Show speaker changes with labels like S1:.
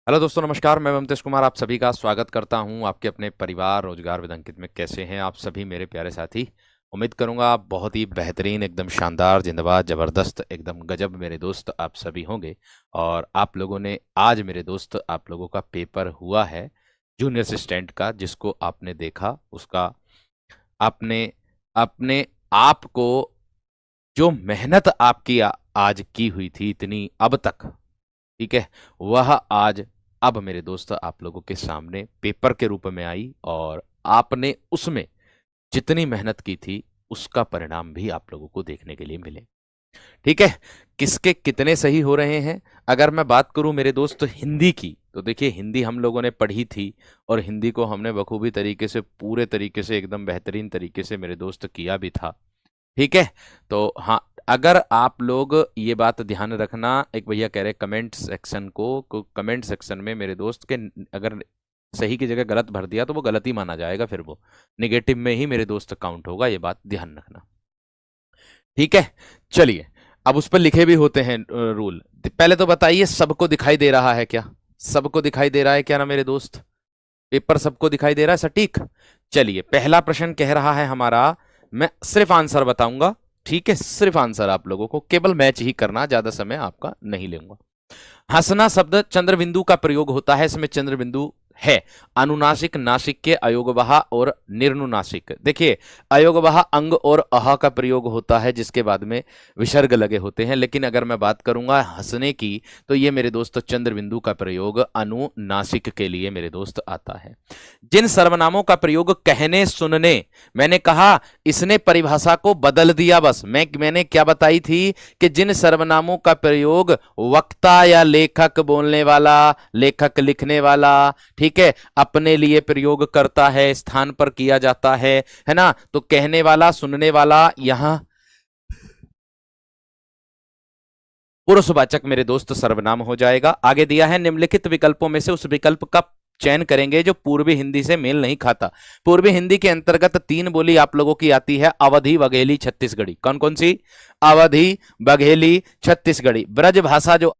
S1: Hello दोस्तों, नमस्कार। मैं ममतेश कुमार आप सभी का स्वागत करता हूं आपके अपने परिवार रोजगार विद अंकित में। कैसे हैं आप सभी मेरे प्यारे साथी? उम्मीद करूंगा आप बहुत ही बेहतरीन, एकदम शानदार, जिंदाबाद, जबरदस्त, एकदम गजब मेरे दोस्त आप सभी होंगे। और आप लोगों ने आज मेरे दोस्त आप लोगों का पेपर हुआ है जूनियर असिस्टेंट का, जिसको आपने देखा उसका आपने अपने आप को जो मेहनत आपकी आज की हुई थी इतनी अब तक, ठीक है, वह आज अब मेरे दोस्त आप लोगों के सामने पेपर के रूप में आई और आपने उसमें जितनी मेहनत की थी उसका परिणाम भी आप लोगों को देखने के लिए मिले। ठीक है, किसके कितने सही हो रहे हैं? अगर मैं बात करूं मेरे दोस्त हिंदी की, तो देखिए हिंदी हम लोगों ने पढ़ी थी और हिंदी को हमने बखूबी तरीके से, पूरे तरीके से, एकदम बेहतरीन तरीके से मेरे दोस्त किया भी था। ठीक है, तो हाँ, अगर आप लोग ये बात ध्यान रखना, एक भैया कह रहे कमेंट सेक्शन को कमेंट सेक्शन में मेरे दोस्त के अगर सही की जगह गलत भर दिया तो वो गलत ही माना जाएगा, फिर वो निगेटिव में ही मेरे दोस्त काउंट होगा, ये बात ध्यान रखना। ठीक है, चलिए, अब उस पर लिखे भी होते हैं रूल। पहले तो बताइए, सबको दिखाई दे रहा है क्या? सबको दिखाई दे रहा है क्या ना मेरे दोस्त? पेपर सबको दिखाई दे रहा है सटीक? चलिए, पहला प्रश्न कह रहा है हमारा, मैं सिर्फ आंसर बताऊंगा, ठीक है, सिर्फ आंसर आप लोगों को केवल मैच ही करना, ज्यादा समय आपका नहीं लूंगा। हंसना शब्द चंद्रबिंदु का प्रयोग होता है, इसमें चंद्रबिंदु है अनुनासिक, नासिक के अयोगवह और निर्नुनासिक। देखिए, अयोगवह अंग और अह का प्रयोग होता है जिसके बाद में विसर्ग लगे होते हैं, लेकिन अगर मैं बात करूंगा हंसने की तो ये मेरे दोस्त चंद्रबिंदु का प्रयोग अनुनासिक के लिए मेरे दोस्त आता है। जिन सर्वनामों का प्रयोग कहने सुनने, मैंने कहा इसने परिभाषा को बदल दिया। बस मैंने क्या बताई थी कि जिन सर्वनामों का प्रयोग वक्ता या लेखक, बोलने वाला, लेखक लिखने वाला, ठीक है, अपने लिए प्रयोग करता है, स्थान पर किया जाता है ना, तो कहने वाला, सुनने वाला यहां पुरुषवाचक मेरे दोस्त सर्वनाम हो जाएगा। आगे दिया है निम्नलिखित विकल्पों में से उस विकल्प का चयन करेंगे जो पूर्वी हिंदी से मेल नहीं खाता। पूर्वी हिंदी के अंतर्गत तीन बोली आप लोगों की आती है, अवधी, बघेली, छत्तीसगढ़ी। कौन कौन सी? अवधी, बघेली, छत्तीसगढ़ी। ब्रज भाषा जो